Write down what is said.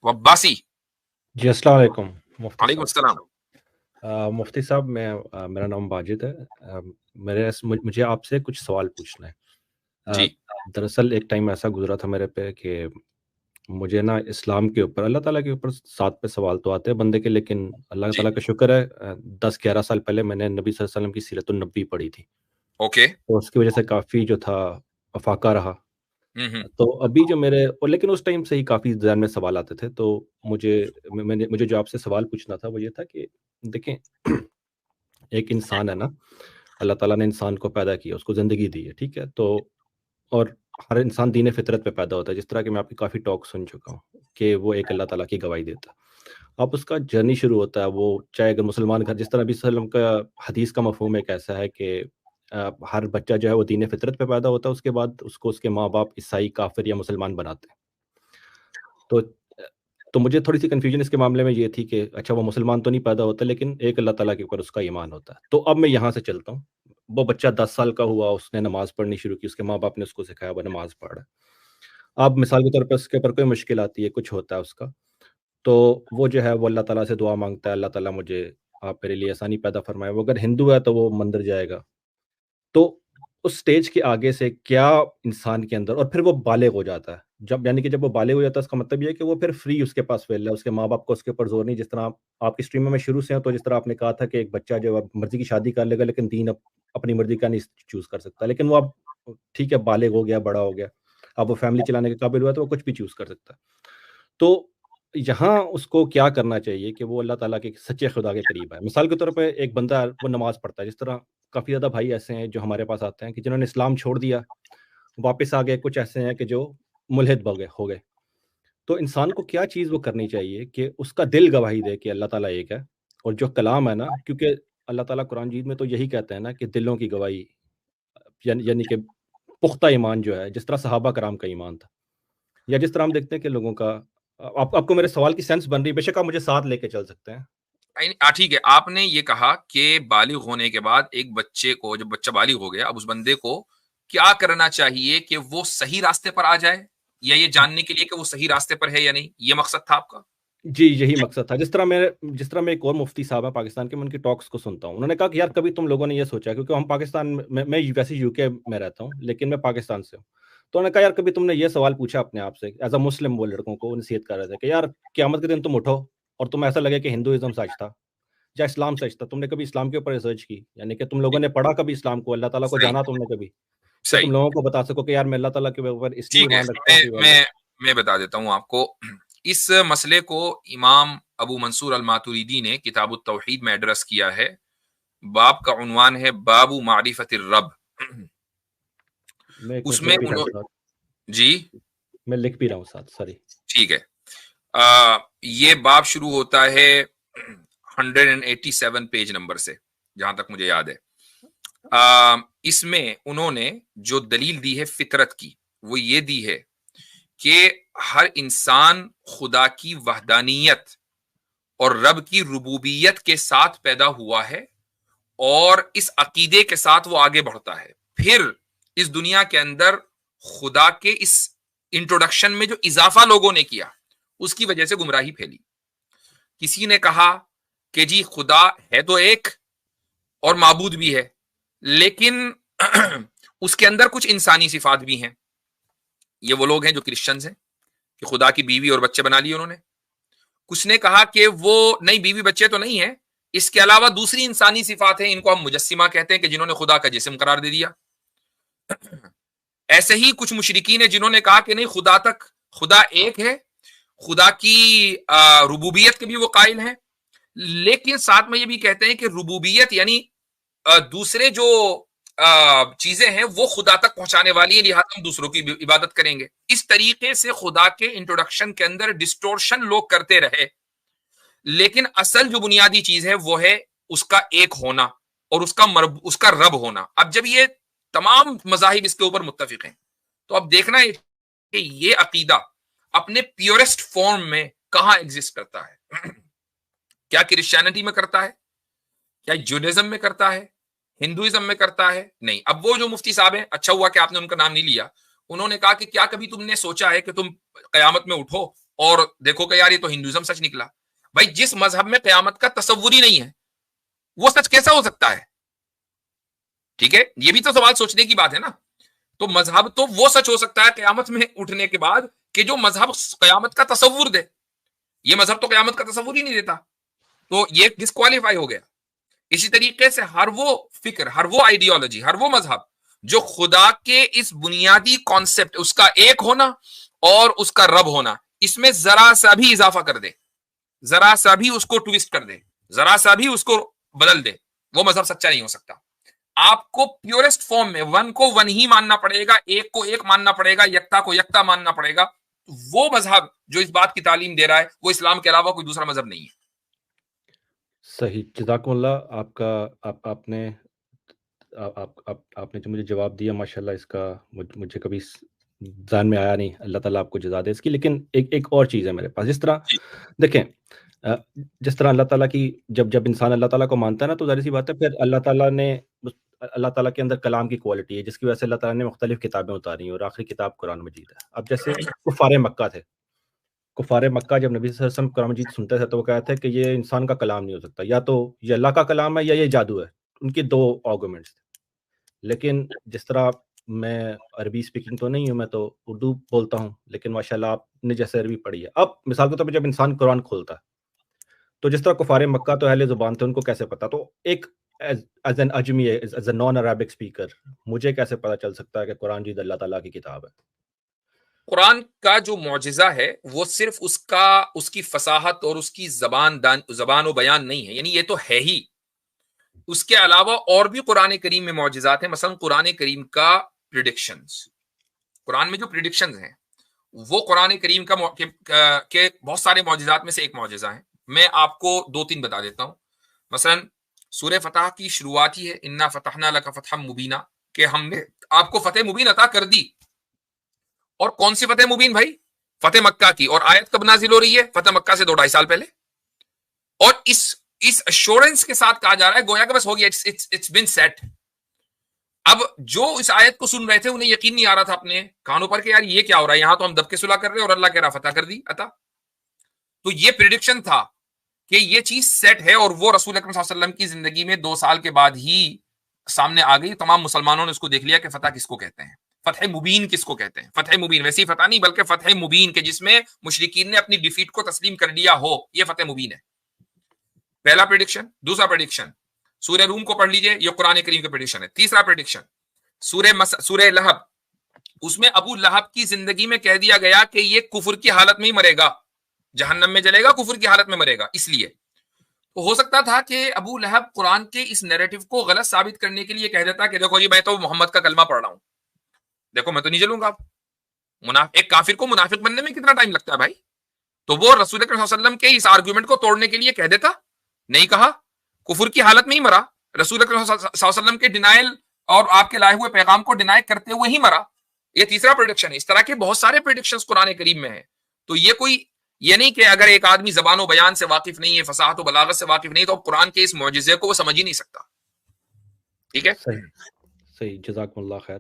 वब्बासी। जी अस्सलाम वालेकुम मुफ्ती वालेकुम साहब। अस्सलाम। मुफ्ती साहब मेरा नाम वाजिद है। मुझे आपसे कुछ सवाल पूछना है। जी दरअसल एक टाइम ऐसा गुजरा था मेरे पे कि मुझे ना इस्लाम के ऊपर अल्लाह ताला के ऊपर साथ पे सवाल तो आते हैं बंदे के, लेकिन अल्लाह जी ताला का शुक्र है 10-11 साल पहले मैंने नबी सल्लल्लाहु अलैहि वसल्लम की सीरतुन नबी पढ़ी थी, ओके। तो उसकी वजह से काफ़ी जो था अफाका रहा। हम्म। तो अभी जो मेरे और लेकिन उस टाइम से ही काफ़ी ज़हन में सवाल आते थे, तो मुझे जो आपसे सवाल पूछना था वो ये था कि देखें, एक इंसान है ना, अल्लाह ताला ने इंसान को पैदा किया, उसको ज़िंदगी दी है, ठीक है? तो और हर इंसान दीन फितरत पे पैदा होता है, जिस तरह की मैं आपकी काफ़ी टॉक सुन चुका हूँ कि वो एक अल्लाह ताला की गवाही देता है। अब उसका जर्नी शुरू होता है, वो चाहे अगर मुसलमान घर, जिस तरह नबी सल्लल्लाहु अलैहि वसल्लम का हदीस का मफ़हूम एक ऐसा है कि हर बच्चा जो है वो दीन फितरत पे पैदा होता है, उसके बाद उसको उसके माँ-बाप ईसाई, काफ़िर या मुसलमान बनाते हैं। तो तो मुझे थोड़ी-सी कन्फ्यूज़न इसके मामले में ये थी कि अच्छा वो मुसलमान तो नहीं पैदा होता, लेकिन एक अल्लाह ताला के ऊपर उसका ईमान होता है। तो अब मैं यहाँ से चलता हूँ। वो बच्चा 10 साल का हुआ, उसने नमाज़ पढ़नी शुरू की, उसके माँ-बाप ने उसको सिखाया, वो नमाज़ पढ़ रहा है। अब मिसाल के तौर पे उसके ऊपर कोई मुश्किल आती है, कुछ होता है उसका, तो वो जो है वो अल्लाह ताला से दुआ माँगता है, अल्लाह ताला मुझे आप मेरे लिए आसानी पैदा फ़रमाएँ। वो अगर हिंदू है तो वो मंदिर जाएगा। तो उस स्टेज के आगे से क्या इंसान के अंदर, और फिर वो बालिग हो जाता है। जब यानी कि जब वो बालिग हो जाता है, इसका मतलब ये है कि वो फिर फ्री उसके पास विल है, उसके माँ-बाप को उसके ऊपर ज़ोर नहीं, जिस तरह आपकी स्ट्रीम में मैं शुरू से हूँ, तो जिस तरह आपने कहा था कि एक बच्चा जो है मर्ज़ी की शादी कर लेगा, लेकिन दीन अपनी मर्ज़ी का नहीं चूज़ कर सकता। लेकिन वो अब ठीक है, बालिग हो गया, बड़ा हो गया, अब वो फैमिली चलाने के काबिल हुआ है, तो वो कुछ भी चूज़ कर सकता है। तो यहाँ उसको क्या करना चाहिए कि वो अल्लाह ताला के सच्चे खुदा के करीब आए? मिसाल के तौर पे एक बंदा है, वो नमाज़ पढ़ता है, जिस तरह काफ़ी ज़्यादा भाई ऐसे हैं जो हमारे पास आते हैं कि जिन्होंने इस्लाम छोड़ दिया, वापस आ गए, कुछ ऐसे हैं कि जो मुल्हिद हो गए। तो इंसान को क्या चीज़ वो करनी चाहिए कि उसका दिल गवाही दे कि अल्लाह ताला एक है, और जो कलाम है ना, क्योंकि अल्लाह ताला कुरान मजीद में तो यही कहते हैं ना कि दिलों की गवाही, यानी कि पुख्ता ईमान जो है, जिस तरह सहाबा कराम का ईमान था, या जिस तरह हम देखते हैं कि लोगों का आपको मेरे सवाल की सेंस बन रही है, बेशक आप मुझे साथ लेके चल सकते हैं। ठीक है। आपने ये कहा कि बालिग होने के बाद एक बच्चे को, जब बच्चा बालिग हो गया, अब उस बंदे को क्या करना चाहिए कि वो सही रास्ते पर आ जाए, या ये जानने के लिए कि वो सही रास्ते पर है या नहीं, ये मकसद था आपका? जी, यही मकसद था। जिस तरह मैं एक और मुफ्ती साहब हैं पाकिस्तान के, मैं उनकी टॉक्स को सुनता हूँ। उन्होंने कहा कि यार कभी तुम लोगों ने ये सोचा, क्योंकि हम पाकिस्तान में, मैं वैसे यूके में रहता हूँ, लेकिन मैं पाकिस्तान से हूँ। तो उन्होंने कहा यार कभी तुमने ये सवाल पूछा अपने आप से, एज़ अ मुस्लिम, वो लड़कों को नसीहत कर रहे थे कि यार क़यामत के दिन तुम उठो और तुम्हें ऐसा लगे कि हिंदुइज़्म सच था या इस्लाम सच था। तुमने कभी इस्लाम के ऊपर रिसर्च की? यानी कि तुम लोगों ने पढ़ा कभी इस्लाम को, अल्लाह ताला को सही जाना तुमने कभी? कि सही। तुम लोगों को बता सको कि यार मैं अल्लाह ताला के ऊपर इसलिए ठीक है। ईमान रखता हूँ कि मैं बता देता हूँ आपको। इस मसले को इमाम अबू मंसूर अल मातुरीदी ने किताब तौहीद में एड्रेस किया है। बाब का उन्वान है बाबू मारिफतिर रब। मैं एक मिनट उसमें लिख भी रहा हूँ उन्हों साथ, जी मैं लिख भी रहा हूँ साथ, सॉरी। ठीक है। ये बाब शुरू होता है 187 पेज नंबर से, जहां तक मुझे याद है। इसमें उन्होंने जो दलील दी है फितरत की, वो ये दी है कि हर इंसान खुदा की वहदानियत और रब की रुबूबियत के साथ पैदा हुआ है, और इस अकीदे के साथ वो आगे बढ़ता है। फिर इस दुनिया के अंदर खुदा के इस इंट्रोडक्शन में जो इजाफा लोगों ने किया, उसकी वजह से गुमराही फैली। किसी ने कहा कि जी खुदा है तो एक और माबूद भी है, लेकिन उसके अंदर कुछ इंसानी सिफात भी हैं। ये वो लोग हैं जो क्रिश्चियंस हैं कि खुदा की बीवी और बच्चे बना लिए उन्होंने। कुछ ने कहा कि वो नहीं, बीवी बच्चे तो नहीं है, इसके अलावा दूसरी इंसानी सिफात हैं, इनको हम मुजस्सिमा कहते हैं, कि जिन्होंने खुदा का जिस्म करार दे दिया। ऐसे ही कुछ मुशरिकीन है जिन्होंने कहा कि नहीं, खुदा एक है, खुदा की रुबूबियत के भी वो कायल हैं, लेकिन साथ में ये भी कहते हैं कि रुबूबियत यानी दूसरे जो चीजें हैं वो खुदा तक पहुंचाने वाली है, लिहाजा हम दूसरों की इबादत करेंगे। इस तरीके से खुदा के इंट्रोडक्शन के अंदर डिस्टोर्शन लोग करते रहे, लेकिन असल जो बुनियादी चीज है वो है उसका एक होना और उसका रब होना। अब जब ये तमाम मजाहिब इसके ऊपर मुत्तफिक हैं, तो अब देखना है कि ये अकीदा अपने प्योरेस्ट फॉर्म में कहां एग्जिस्ट करता है। क्या क्रिश्चियनिटी में करता है, क्या जूडाइज्म में करता है, हिंदुइज्म में करता है? नहीं। अब वो जो मुफ्ती साहब हैं, अच्छा हुआ कि आपने उनका नाम नहीं लिया, उन्होंने कहा कि क्या कभी तुमने सोचा है कि तुम कयामत में उठो اور دیکھو کہ یار یہ تو ہندوازم سچ نکلا. بھائی جس مذہب میں قیامت کا تصور ہی نہیں ہے وہ سچ کیسا ہو سکتا ہے؟ ٹھیک ہے, یہ بھی تو سوال سوچنے کی بات ہے نا. تو مذہب تو وہ سچ ہو سکتا ہے قیامت میں اٹھنے کے بعد کہ جو مذہب قیامت کا تصور دے. یہ مذہب تو قیامت کا تصور ہی نہیں دیتا, تو یہ ڈسکوالیفائی ہو گیا. اسی طریقے سے ہر وہ فکر, ہر وہ آئیڈیالوجی, ہر وہ مذہب جو خدا کے اس بنیادی کانسیپٹ, اس کا ایک ہونا اور اس کا رب ہونا, اس میں ذرا سا بھی اضافہ کر دے, ذرا سا بھی اس کو ٹویسٹ کر دے, ذرا سا بھی اس کو بدل دے, وہ مذہب سچا نہیں ہو سکتا. آپ کو پیورسٹ فارم میں ون کو ون ہی ماننا پڑے گا, ایک کو ایک ماننا پڑے گا, یکتا کو یکتا ماننا پڑے گا. وہ مذہب جو اس بات کی تعلیم دے رہا ہے وہ اسلام کے علاوہ کوئی دوسرا مذہب نہیں ہے. صحیح, جزاکم اللہ. آپ کا آپ نے جو مجھے جواب دیا ماشاءاللہ, اس کا مجھے کبھی ذہن میں آیا نہیں. اللہ تعالیٰ آپ کو جزا دے اس کی. لیکن ایک اور چیز ہے میرے پاس. جس طرح دیکھیں, جس طرح اللہ تعالیٰ کی جب انسان اللہ تعالیٰ کو مانتا ہے نا, تو ظاہر سی بات ہے پھر اللہ تعالیٰ کے اندر کلام کی کوالٹی ہے, جس کی وجہ سے اللہ تعالیٰ نے مختلف کتابیں اتاری ہیں, اور آخری کتاب قرآن مجید ہے. اب جیسے کفار مکہ تھے, کفار مکہ جب نبی صلی اللہ علیہ وسلم قرآن مجید سنتے تھے تو وہ کہتے تھے کہ یہ انسان کا کلام نہیں ہو سکتا, یا تو یہ اللہ کا کلام ہے یا یہ جادو ہے. ان کی دو آرگومنٹس تھے. لیکن جس طرح میں عربی اسپیکنگ تو نہیں ہوں, میں تو اردو بولتا ہوں, لیکن ماشاءاللہ آپ نے جیسے عربی پڑھی ہے, اب مثال کے طور پہ جب انسان قرآن کھولتا ہے تو جس طرح کفار مکہ تو اہل زبان تھے, ان کو کیسے پتا, تو ایک ایز این اجمی, as a non Arabic speaker, مجھے کیسے پتا چل سکتا ہے کہ قرآن جید اللہ تعالیٰ کی کتاب ہے؟ قرآن کا جو معجزہ ہے وہ صرف اس کی فصاحت اور اس کی زبان و بیان نہیں ہے, یعنی یہ تو ہے ہی. اس کے علاوہ اور بھی قرآن کریم میں معجزات ہیں. مثلا قرآن کریم کا پریڈکشنز, قرآن میں جو پریڈکشنز ہیں وہ قرآن کریم کے بہت سارے معجزات میں سے ایک معجزہ ہے. میں آپ کو 2-3 بتا دیتا ہوں. مثلا سورہ فتح کی شروعات ہی ہے انا فتحنا لک فتحا مبینا, کہ ہم نے آپ کو فتح مبین عطا کر دی. اور کون سی فتح مبین بھائی؟ فتح مکہ کی. اور آیت کب نازل ہو رہی ہے؟ فتح مکہ سے 2-2.5 سال پہلے. اور اس ایشورنس کے ساتھ کہا جا رہا ہے گویا کہ بس ہو گیا, اٹس بین سیٹ. اب جو اس آیت کو سن رہے تھے انہیں یقین نہیں آ رہا تھا اپنے کانوں پر کہ یار یہ کیا ہو رہا ہے, یہاں تو ہم دب کے صلح کر رہے ہیں اور اللہ کہہ رہا فتح کر دی عطا. تو یہ پریڈکشن تھا کہ یہ چیز سیٹ ہے, اور وہ رسول اکرم صلی اللہ علیہ وسلم کی زندگی میں 2 سال کے بعد ہی سامنے آ گئی. تمام مسلمانوں نے اس کو دیکھ لیا کہ فتح کس کو کہتے ہیں, فتح مبین کس کو کہتے ہیں. فتح مبین ویسی فتح نہیں بلکہ فتح مبین, کہ جس میں مشرکین نے اپنی ڈیفیٹ کو تسلیم کر لیا ہو, یہ فتح مبین ہے. پہلا پریڈکشن. دوسرا پریڈکشن سورہ روم کو پڑھ لیجئے, یہ قرآن کریم کا پریڈکشن ہے. تیسرا پریڈکشن سورہ لہب, اس میں ابو لہب کی زندگی میں کہہ دیا گیا کہ یہ کفر کی حالت میں ہی مرے گا, جہنم میں جلے گا, کفر کی حالت میں مرے گا. اس لیے تو ہو سکتا تھا کہ ابو لہب قرآن کے اس نیریٹو کو غلط ثابت کرنے کے لیے کہہ دیتا کہ دیکھو جی میں تو محمد کا کلمہ پڑھ رہا ہوں, دیکھو میں تو نہیں جلوں گا. ایک کافر کو منافق بننے میں کتنا ٹائم لگتا ہے بھائی؟ تو وہ رسول اکرم صلی اللہ علیہ وسلم کے اس آرگومنٹ کو توڑنے کے لیے کہہ دیتا, نہیں کہا, کفر کی حالت میں ہی مرا, رسول اکرم صلی اللہ علیہ وسلم کے ڈینائل اور آپ کے لائے ہوئے پیغام کو ڈینائی کرتے ہوئے ہی مرا. یہ تیسرا پریڈکشن ہے. اس طرح کے بہت سارے پریڈکشنز قرآن کریم میں ہیں. تو یہ نہیں کہ اگر ایک آدمی زبان و بیان سے واقف نہیں ہے, فصاحت و بلاغت سے واقف نہیں, تو قرآن کے اس معجزے کو وہ سمجھ ہی نہیں سکتا. ٹھیک ہے, صحیح, جزاکم اللہ خیر.